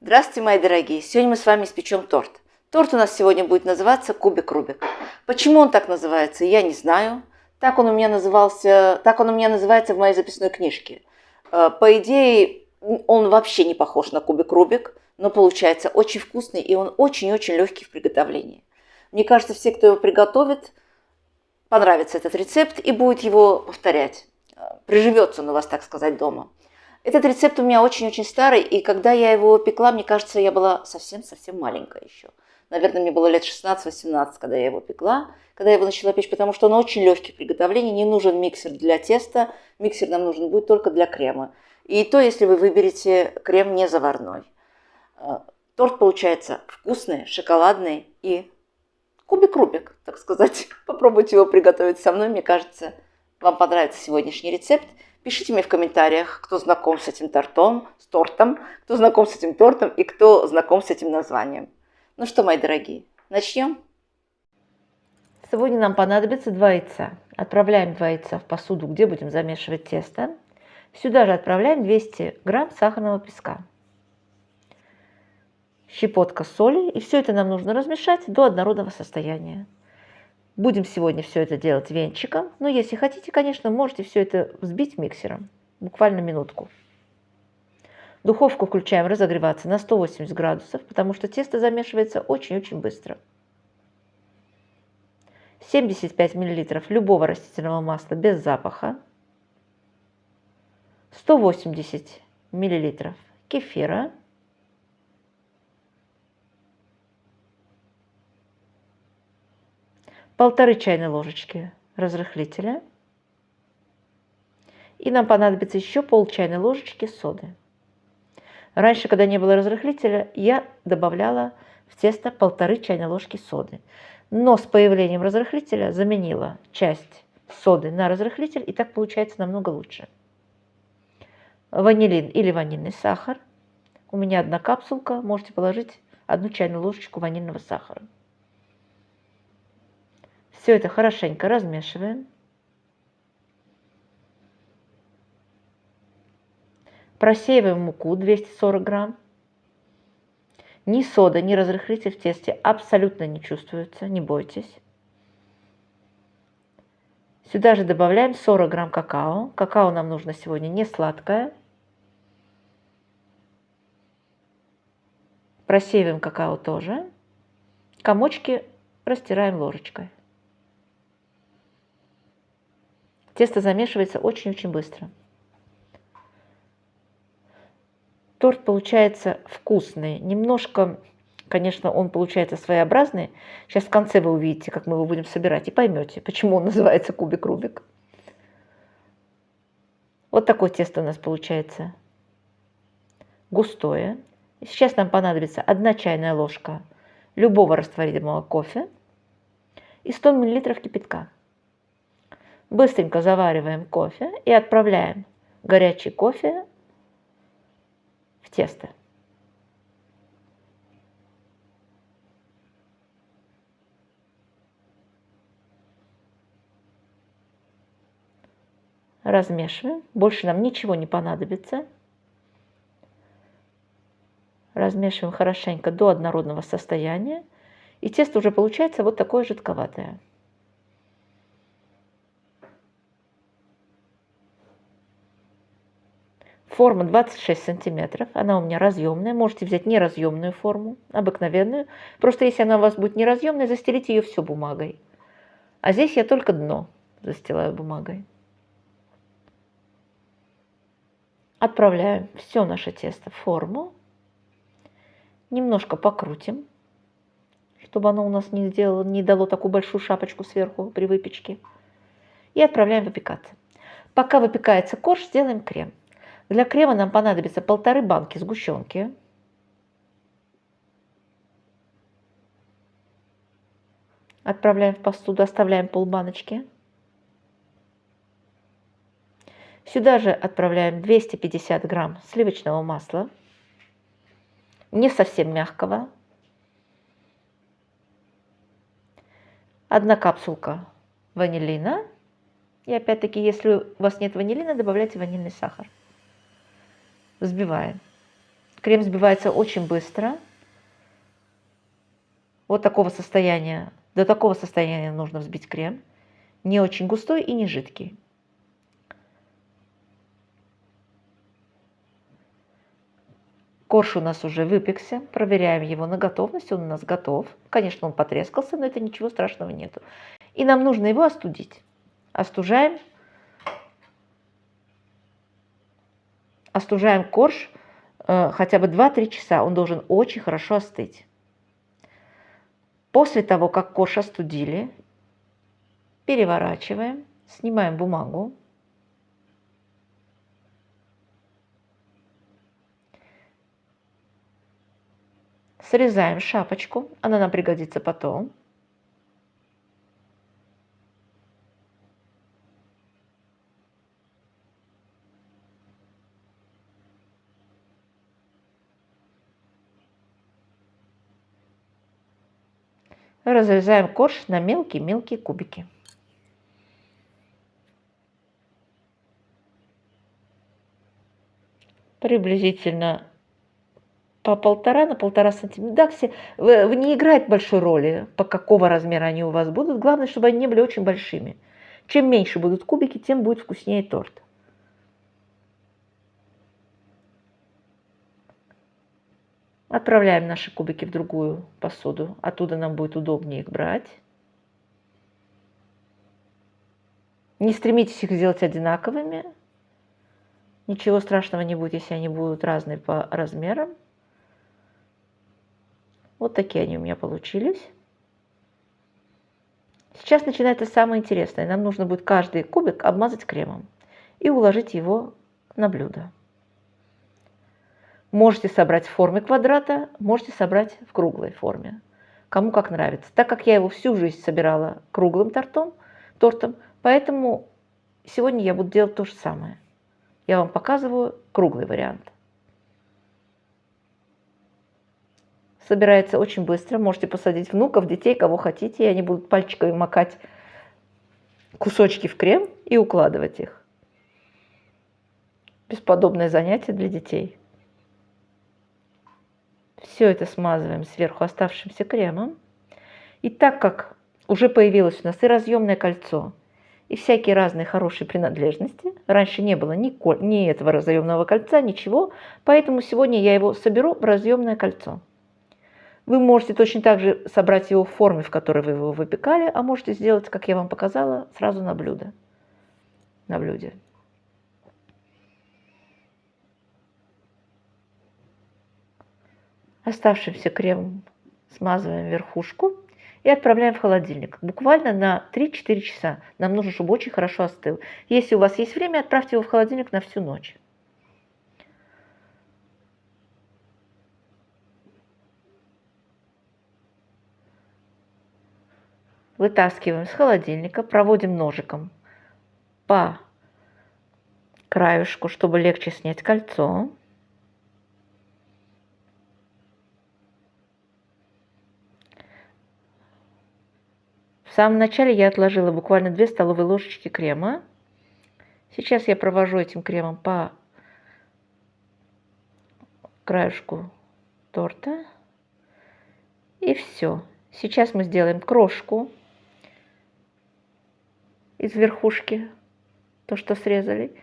Здравствуйте, мои дорогие! Сегодня мы с вами испечем торт. Торт у нас сегодня будет называться кубик Рубик. Почему он так называется, я не знаю. Так он у меня называется в моей записной книжке. По идее, он вообще не похож на кубик Рубик, но получается очень вкусный, и он очень-очень легкий в приготовлении. Мне кажется, все, кто его приготовит, понравится этот рецепт и будет его повторять. Приживется он у вас, так сказать, дома. Этот рецепт у меня очень-очень старый, и когда я его пекла, мне кажется, я была совсем-совсем маленькая еще. Наверное, мне было лет 16-18, когда я его пекла, когда я его начала печь, потому что он очень легкий в приготовлении, не нужен миксер для теста, миксер нам нужен будет только для крема. И то, если вы выберете крем не заварной. Торт получается вкусный, шоколадный и кубик Рубик, так сказать. Попробуйте его приготовить со мной, мне кажется, вам понравится сегодняшний рецепт. Пишите мне в комментариях, кто знаком с этим тортом, кто знаком с этим тортом и кто знаком с этим названием. Ну что, мои дорогие, начнем? Сегодня нам понадобится 2 яйца. Отправляем 2 яйца в посуду, где будем замешивать тесто. Сюда же отправляем 200 грамм сахарного песка, щепотка соли. И все это нам нужно размешать до однородного состояния. Будем сегодня все это делать венчиком, но если хотите, конечно, можете все это взбить миксером, буквально минутку. Духовку включаем разогреваться на 180 градусов, потому что тесто замешивается очень-очень быстро. 75 мл любого растительного масла без запаха, 180 мл кефира, полторы чайной ложечки разрыхлителя, и нам понадобится еще пол чайной ложечки соды. Раньше, когда не было разрыхлителя, я добавляла в тесто полторы чайной ложки соды. Но с появлением разрыхлителя заменила часть соды на разрыхлитель, и так получается намного лучше. Ванилин или ванильный сахар. У меня 1 капсулка, можете положить 1 чайную ложечку ванильного сахара. Все это хорошенько размешиваем. Просеиваем муку 240 грамм. Ни сода, ни разрыхлитель в тесте абсолютно не чувствуются, не бойтесь. Сюда же добавляем 40 грамм какао. Какао нам нужно сегодня не сладкое. Просеиваем какао тоже. Комочки растираем ложечкой. Тесто замешивается очень-очень быстро. Торт получается вкусный. Немножко, конечно, он получается своеобразный. Сейчас в конце вы увидите, как мы его будем собирать, и поймете, почему он называется кубик Рубик. Вот такое тесто у нас получается густое. Сейчас нам понадобится 1 чайная ложка любого растворимого кофе и 100 мл кипятка. Быстренько завариваем кофе и отправляем горячий кофе в тесто. Размешиваем. Больше нам ничего не понадобится. Размешиваем хорошенько до однородного состояния. И тесто уже получается вот такое жидковатое. Форма 26 сантиметров, она у меня разъемная. Можете взять неразъемную форму, обыкновенную. Просто если она у вас будет неразъемная, застелите ее все бумагой. А здесь я только дно застилаю бумагой. Отправляем все наше тесто в форму. Немножко покрутим, чтобы оно у нас не дало такую большую шапочку сверху при выпечке. И отправляем выпекаться. Пока выпекается корж, сделаем крем. Для крема нам понадобится 1,5 банки сгущенки. Отправляем в посуду, оставляем полбаночки. Сюда же отправляем 250 грамм сливочного масла. Не совсем мягкого. 1 капсулка ванилина. И опять-таки, если у вас нет ванилина, добавляйте ванильный сахар. Взбиваем. Крем взбивается очень быстро. Вот такого состояния, до такого состояния нужно взбить крем. Не очень густой и не жидкий. Корж у нас уже выпекся. Проверяем его на готовность. Он у нас готов. Конечно, он потрескался, но это ничего страшного нету. И нам нужно его остудить. Остужаем корж хотя бы 2-3 часа. Он должен очень хорошо остыть. После того, как корж остудили, переворачиваем, снимаем бумагу. Срезаем шапочку, она нам пригодится потом. Разрезаем корж на мелкие-мелкие кубики. Приблизительно по 1,5 на 1,5 сантиметра. Не играет большой роли, по какого размера они у вас будут. Главное, чтобы они не были очень большими. Чем меньше будут кубики, тем будет вкуснее торт. Отправляем наши кубики в другую посуду. Оттуда нам будет удобнее их брать. Не стремитесь их сделать одинаковыми. Ничего страшного не будет, если они будут разные по размерам. Вот такие они у меня получились. Сейчас начинается самое интересное. Нам нужно будет каждый кубик обмазать кремом и уложить его на блюдо. Можете собрать в форме квадрата, можете собрать в круглой форме. Кому как нравится. Так как я его всю жизнь собирала круглым тортом, поэтому сегодня я буду делать то же самое. Я вам показываю круглый вариант. Собирается очень быстро. Можете посадить внуков, детей, кого хотите, и они будут пальчиками макать кусочки в крем и укладывать их. Бесподобное занятие для детей. Все это смазываем сверху оставшимся кремом. И так как уже появилось у нас и разъемное кольцо, и всякие разные хорошие принадлежности, раньше не было ни этого разъемного кольца, ничего, поэтому сегодня я его соберу в разъемное кольцо. Вы можете точно так же собрать его в форме, в которой вы его выпекали, а можете сделать, как я вам показала, сразу на блюде. Оставшимся кремом смазываем верхушку и отправляем в холодильник. Буквально на 3-4 часа. Нам нужно, чтобы очень хорошо остыл. Если у вас есть время, отправьте его в холодильник на всю ночь. Вытаскиваем с холодильника, проводим ножиком по краюшку, чтобы легче снять кольцо. В самом начале я отложила буквально 2 столовые ложечки крема. Сейчас я провожу этим кремом по краюшку торта. И все. Сейчас мы сделаем крошку из верхушки, то, что срезали.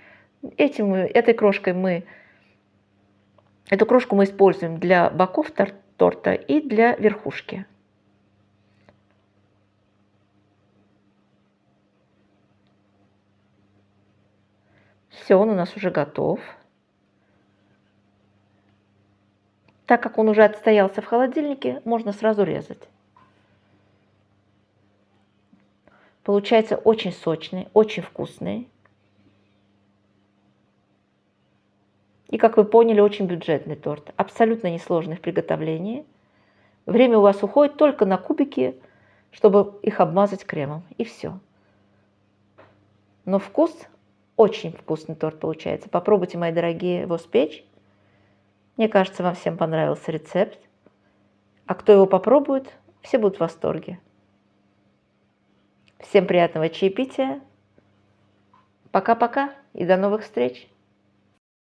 Эту крошку мы используем для боков торта и для верхушки. Все, он у нас уже готов. Так как он уже отстоялся в холодильнике, можно сразу резать. Получается очень сочный, очень вкусный. И, как вы поняли, очень бюджетный торт. Абсолютно несложный в приготовлении. Время у вас уходит только на кубики, чтобы их обмазать кремом. И все. Но вкус, очень вкусный торт получается. Попробуйте, мои дорогие, его спечь. Мне кажется, вам всем понравился рецепт. А кто его попробует, все будут в восторге. Всем приятного чаепития. Пока-пока и до новых встреч.